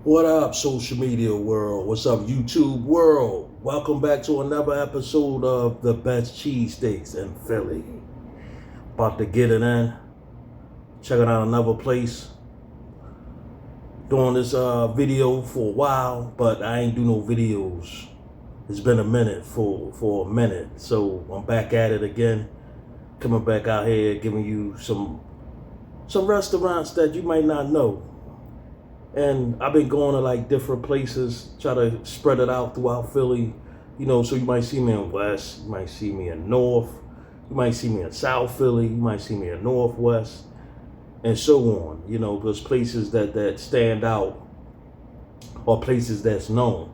What up, social media world? What's up, YouTube world? Welcome back to another episode of the best cheesesteaks in Philly. About to get it in. Checking out another place. Doing this video for a while, but I ain't do no videos. It's been a minute for a minute, so I'm back at it again. Coming back out here, giving you some restaurants that you might not know. And I've been going to like different places, try to spread it out throughout Philly, so you might see me in West, you might see me in North, you might see me in South Philly, you might see me in Northwest, and so on. There's places that stand out or places that's known.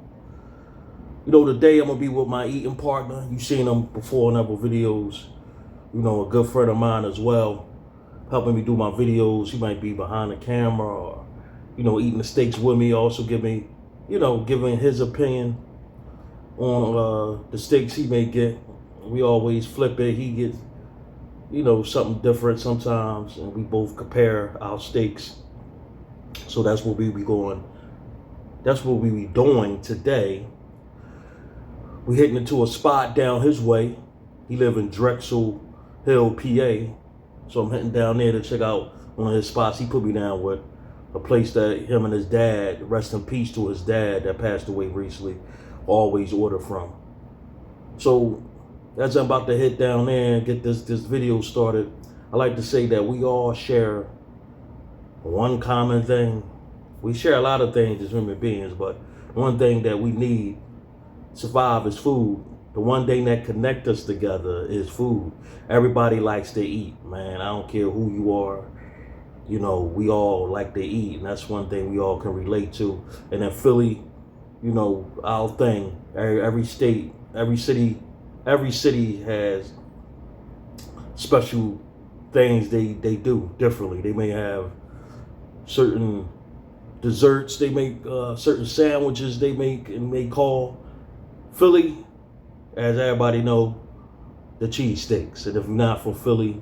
Today I'm gonna be with my eating partner. You've seen him before in other videos. A good friend of mine as well, helping me do my videos. He might be behind the camera or eating the steaks with me, also giving his opinion on the steaks he may get. We always flip it. He gets, something different sometimes, and we both compare our steaks. So that's what we be going. That's what we be doing today. We heading into a spot down his way. He live in Drexel Hill, PA. So I'm heading down there to check out one of his spots he put me down with. A place that him and his dad, rest in peace to his dad that passed away recently, always order from. So as I'm about to head down there and get this video started, I like to say that we all share one common thing. We share a lot of things as human beings, but one thing that we need to survive is food. The one thing that connects us together is food. Everybody likes to eat, man. I don't care who you are. We all like to eat, and that's one thing we all can relate to. And in Philly, our thing, every state, every city has special things they do differently. They may have certain desserts, they make certain sandwiches they make, and they call Philly, as everybody know, the cheesesteaks. And if you're not from Philly,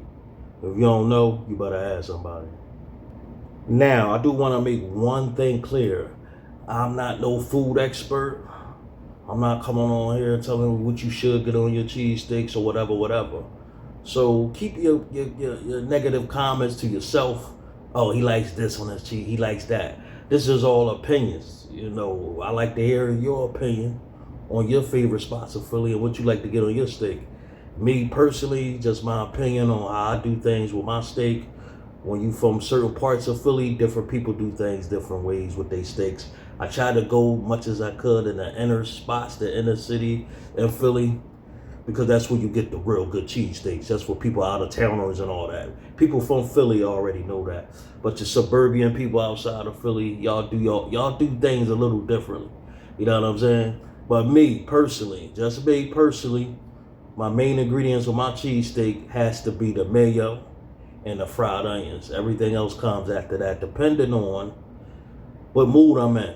if you don't know, you better ask somebody. Now, I do want to make one thing clear. I'm not no food expert. I'm not coming on here telling you what you should get on your cheesesteaks or whatever. So keep your negative comments to yourself. Oh, he likes this on his cheese. He likes that. This is all opinions. I like to hear your opinion on your favorite spots of Philly and what you like to get on your steak. Me personally, just my opinion on how I do things with my steak. When you from certain parts of Philly, different people do things different ways with their steaks. I try to go much as I could in the inner spots, the inner city in Philly, because that's where you get the real good cheesesteaks. That's for people out of towners and all that. People from Philly already know that. But the suburban people outside of Philly, y'all do things a little differently. You know what I'm saying? But me personally, just me personally, my main ingredients of my cheesesteak has to be the mayo and the fried onions. Everything else comes after that, depending on what mood I'm in.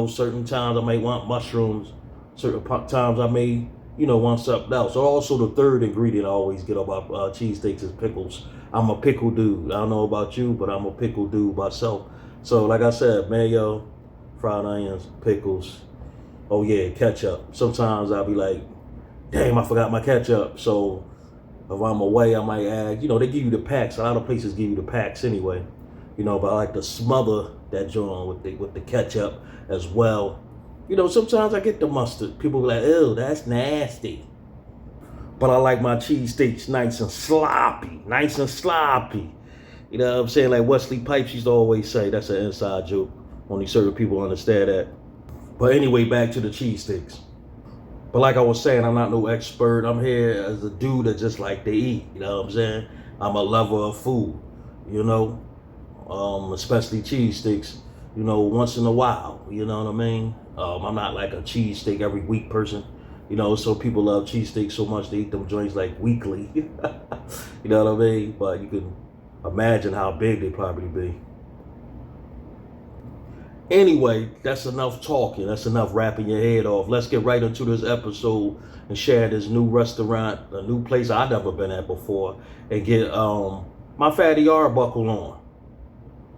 Certain times I may want mushrooms. Certain times I may, want something else. So also the third ingredient I always get about cheesesteaks is pickles. I'm a pickle dude. I don't know about you, but I'm a pickle dude myself. So like I said, mayo, fried onions, pickles. Oh yeah, ketchup. Sometimes I'll be like, damn, I forgot my ketchup. So if I'm away, I might add, they give you the packs. A lot of places give you the packs anyway. But I like to smother that joint with the ketchup as well. Sometimes I get the mustard. People be like, ew, that's nasty. But I like my cheesesteaks nice and sloppy. Nice and sloppy. You know what I'm saying? Like Wesley Pipes used to always say, that's an inside joke. Only certain people understand that. But anyway, back to the cheesesteaks. But like I was saying, I'm not no expert. I'm here as a dude that just like to eat. You know what I'm saying? I'm a lover of food, especially cheesesteaks, once in a while. You know what I mean? I'm not like a cheesesteak every week person. So people love cheesesteaks so much they eat them joints like weekly. You know what I mean? But you can imagine how big they probably be. Anyway, that's enough talking. That's enough rapping your head off. Let's get right into this episode and share this new restaurant, a new place I've never been at before, and get my Fatty Arbuckle on.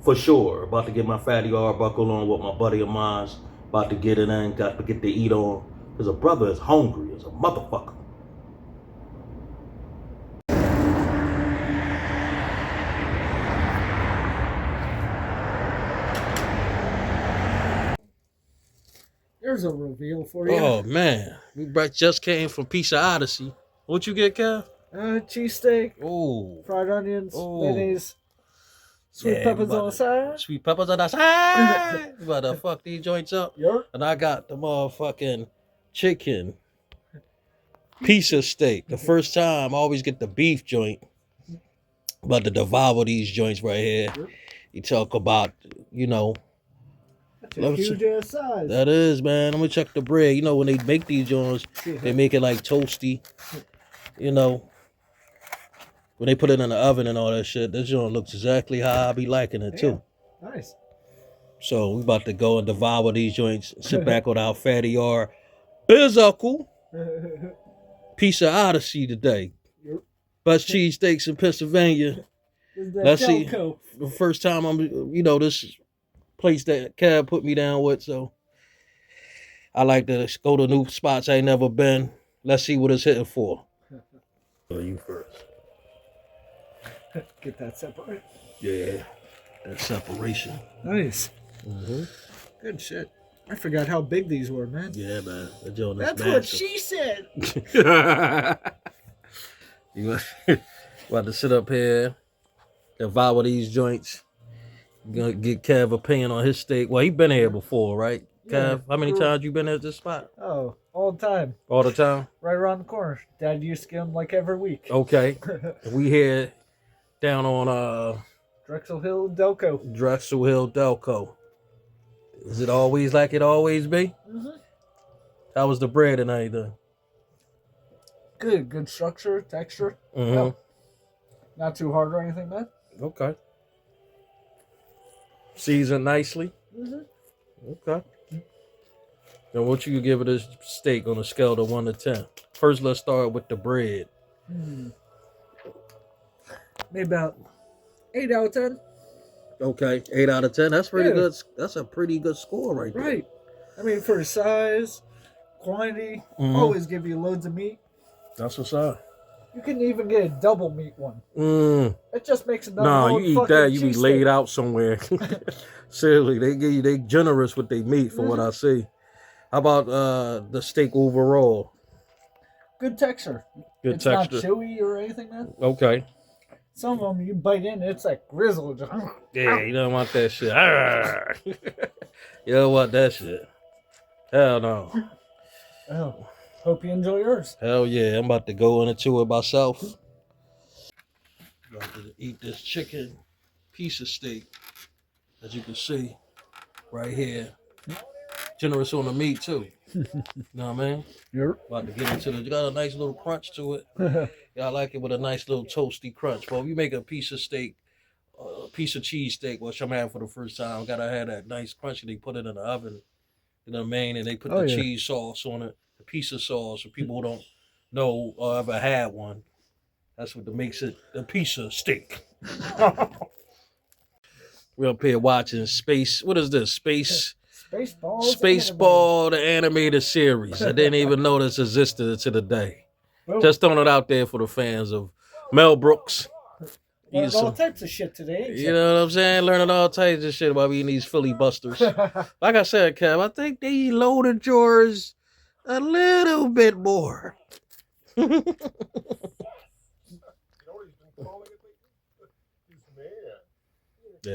For sure. About to get my fatty Arbuckle on with my buddy of mine's. About to get it in. Got to get to eat on. Because a brother is hungry as a motherfucker. There's a reveal for you. Oh, man. We just came from Piece of Odyssey. What you get, Kev? Cheesesteak, Oh. fried onions, Oh. mayonnaise, sweet peppers on the side. Sweet peppers on the side. We about to fuck these joints up. Yep. And I got the motherfucking chicken piece of steak. The first time I always get the beef joint. About to devour these joints right here. Yep. You talk about, you know. That's a huge ass size. That is, man. Let me check the bread. You know, when they make these joints, they make it like toasty. You know, when they put it in the oven and all that shit, this joint looks exactly how I be liking it too. Nice. So we about to go and devour these joints. Sit back with our fatty Bizuckle. Piece of Odyssey today. Yep. Best cheesesteaks in Pennsylvania. Let's see. The first time I'm, you know, this place that Cab put me down with, so I like to go to new spots I ain't never been. Let's see what it's hitting for. You first. Get that separate. Yeah, that separation. Nice. Mm-hmm. Good shit. I forgot how big these were, man. Yeah, man. That's massive. What she said. You about to sit up here, devour these joints. Gonna get Kev opinion on his steak. Well, he been here before, right? Kev, how many times you been at this spot? Oh, all the time. All the time? Right around the corner. Dad used to get them like every week. Okay. We here down on Drexel Hill, Delco. Drexel Hill, Delco. Is it always like it always be? Mm-hmm. How was the bread and everything? Good structure, texture. Mm-hmm. No, not too hard or anything, man. Okay. Seasoned nicely. Mm-hmm. Okay. Now, what you give it a steak on a scale of 1 to 10? First, let's start with the bread. Maybe about 8 out of 10. Okay, 8 out of 10. That's pretty good. That's a pretty good score right there. Right. I mean, for size, quantity, always give you loads of meat. That's what's up. You can even get a double meat one. It just makes another. Nah, you eat that, you be laid out somewhere. Seriously, they generous with their meat from what I see. How about the steak overall? Good texture. Good it's texture. Not chewy or anything, man. Okay. Some of them you bite in, it's like grizzled. Yeah, you don't want that shit. You don't want that shit. Hell no. Oh, hope you enjoy yours. Hell yeah, I'm about to go into it myself. About to eat this chicken piece of steak, as you can see, right here. Generous on the meat too. You know what I mean? Yep. About to get into it. You got a nice little crunch to it. Yeah, I like it with a nice little toasty crunch. But if you make a piece of steak, a piece of cheese steak, which I'm having for the first time, gotta have that nice crunch. And they put it in the oven, you know what I mean? And they put the cheese sauce on it, the piece of sauce. For people who don't know or ever had one, that's what makes it a piece of steak. We're up here watching Space. What is this? Spaceball, the animated series. I didn't even know this existed to the day. Well, just throwing it out there for the fans of Mel Brooks. Learned all types of shit today. You know what I'm saying? Learning all types of shit about eating these Philly busters. Like I said, Kev, I think they loaded yours a little bit more. Yeah,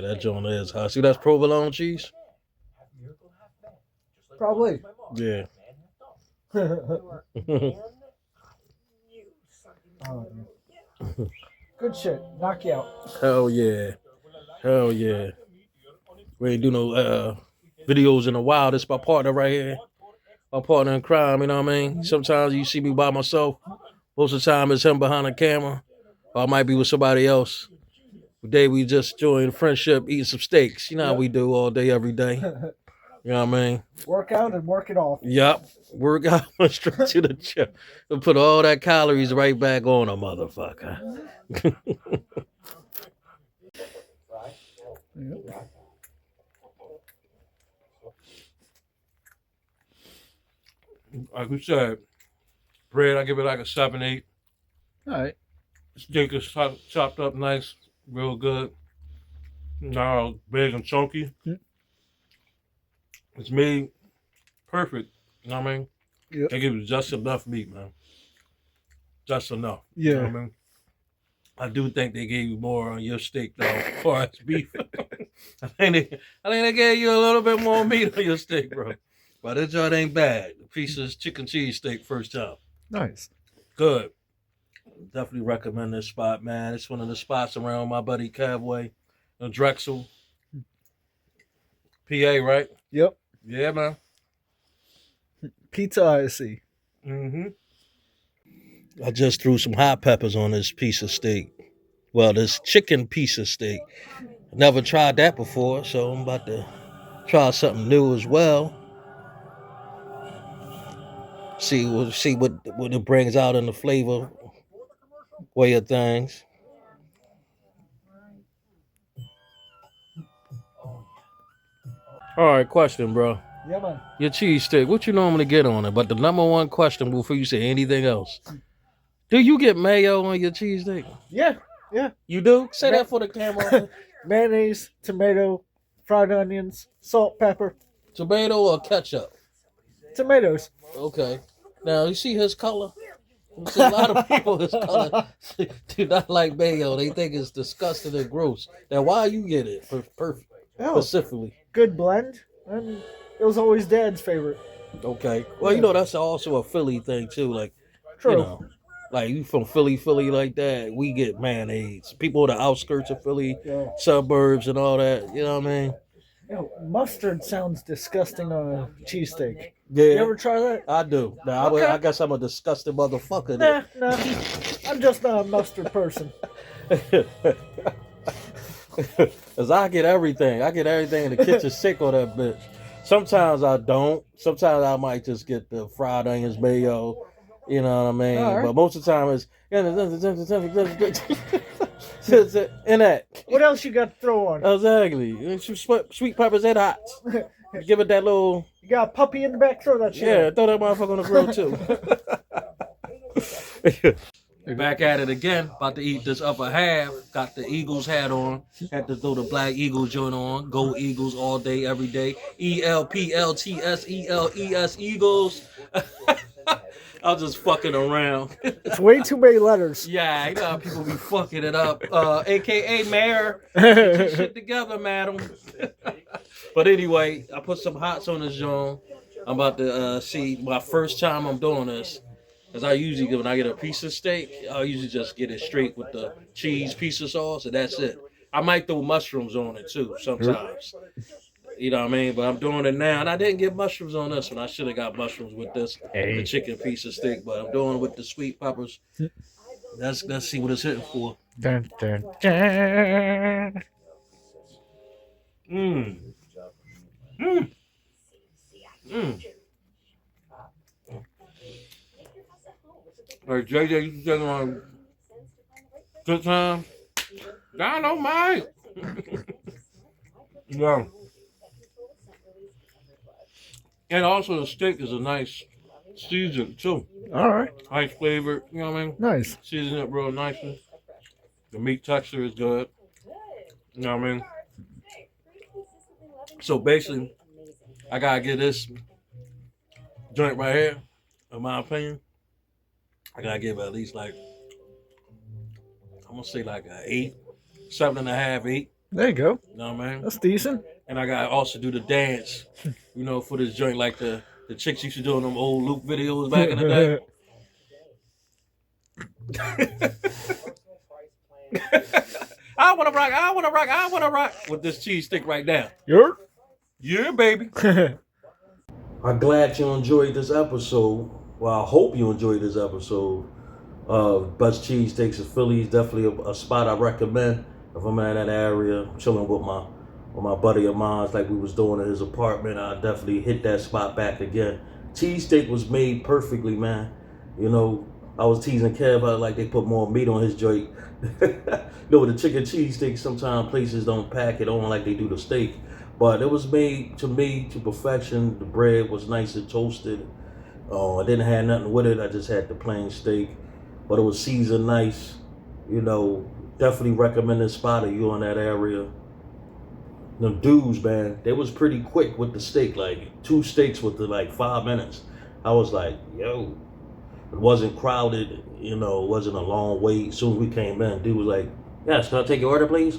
that joint is hot. See, that's provolone cheese? Probably. Yeah. Good shit. Knock you out. Hell yeah. Hell yeah. We ain't do no videos in a while. This is my partner right here. My partner in crime, you know what I mean? Sometimes you see me by myself. Most of the time it's him behind the camera. Or I might be with somebody else. Today we just joined friendship, eating some steaks. You know how we do all day, every day. You know what I mean? Work out and work it off. Yep. Work out straight to the gym. And put all that calories right back on a motherfucker. Yep. Like we said, bread, I give it like a 7, 8. All right. Steak is chopped up nice, real good. Now big and chunky. Mm. It's made perfect. You know what I mean? Yep. They give you just enough meat, man. Just enough. Yeah. You know what I mean? I do think they gave you more on your steak though, as far as beef. I think they gave you a little bit more meat on your steak, bro. But this joint ain't bad. The piece of chicken cheese steak first time. Nice. Good. Definitely recommend this spot, man. It's one of the spots around my buddy Cavway and Drexel. PA, right? Yep. Yeah, man. Pizza Odyssey. Mm-hmm. I just threw some hot peppers on this piece of steak. Well, this chicken piece of steak. Never tried that before, so I'm about to try something new as well. See what it brings out in the flavor way of things. All right, question, bro. Yeah, man. Your cheese stick, what you normally get on it? But the number one question before you say anything else, do you get mayo on your cheese stick? Yeah. Yeah. You do? Say that for the camera. Mayonnaise, tomato, fried onions, salt, pepper. Tomato or ketchup? Tomatoes. Okay. Now, you see his color? See, a lot of people, his color, do not like mayo. They think it's disgusting and gross. Now, why you get it specifically? Good blend. And it was always Dad's favorite. Okay. Well, you know, that's also a Philly thing, too. Like, True. You know, like you from Philly like that, we get mayonnaise. People on the outskirts of Philly, suburbs and all that, you know what I mean? Mustard sounds disgusting on a cheesesteak. Yeah. You ever try that? I do. Now, Okay. I guess I'm a disgusting motherfucker. Nah. I'm just not a mustard person. Cause I get everything. I get everything in the kitchen sick on that bitch. Sometimes I don't. Sometimes I might just get the fried onions, mayo. You know what I mean? Right. But most of the time it's in that. What else you got to throw on? Exactly. Sweet peppers and hot. Give it that little. You got a puppy in the back? Throw that shit. Yeah, throw that motherfucker on the grill too. Back at it again. About to eat this upper half. Got the Eagles hat on. Had to throw the black Eagles joint on. Go Eagles all day, every day. ELPLTSELES Eagles. I was just fucking around. It's way too many letters. Yeah, you know how people be fucking it up. AKA Mayor. Get your shit together, madam. But anyway, I put some hots on this joint. I'm about to see my first time I'm doing this. Because I usually, when I get a piece of steak, I usually just get it straight with the cheese piece of sauce, and that's it. I might throw mushrooms on it, too, sometimes. You know what I mean? But I'm doing it now, and I didn't get mushrooms on this one. I should have got mushrooms with this, the chicken piece of steak, but I'm doing it with the sweet peppers. Let's see what it's hitting for. Dun, dun, dun. Like JJ used to say on good time. I don't mind. Yeah. And also the steak is a nice season too. All right. Nice flavor, you know what I mean? Nice. Season it real nicely. The meat texture is good. You know what I mean? So basically, I gotta get this joint right here, in my opinion. I gotta give it at least like, I'm gonna say like an 8, 7.5, 8. There you go. You know what I mean? That's decent. And I gotta also do the dance, you know, for this joint like the chicks used to do in them old Luke videos back in the day. I wanna rock with this cheese stick right now. Yeah, baby. I'm glad you enjoyed this episode. Well, I hope you enjoyed this episode of Best Cheesesteaks of Philly. Definitely a spot I recommend if I'm in that area, chilling with my buddy of mine, like we was doing at his apartment. I definitely hit that spot back again. Cheesesteak was made perfectly, man. You know, I was teasing Kev how like they put more meat on his joint. No, the chicken cheesesteak, sometimes places don't pack it on like they do the steak. But it was made to me to perfection. The bread was nice and toasted. I didn't have nothing with it. I just had the plain steak. But it was seasoned nice. You know, definitely recommend this spot if you in that area. The dudes, man, they was pretty quick with the steak. Like 2 steaks within like 5 minutes. I was like, yo. It wasn't crowded, you know, it wasn't a long wait. As soon as we came in, dude was like, yes, can I take your order, please?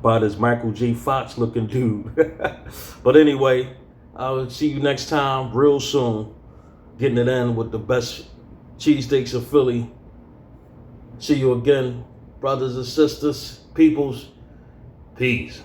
By this Michael J. Fox looking dude. But anyway, I'll see you next time real soon. Getting it in with the best cheesesteaks of Philly. See you again, brothers and sisters, peoples. Peace.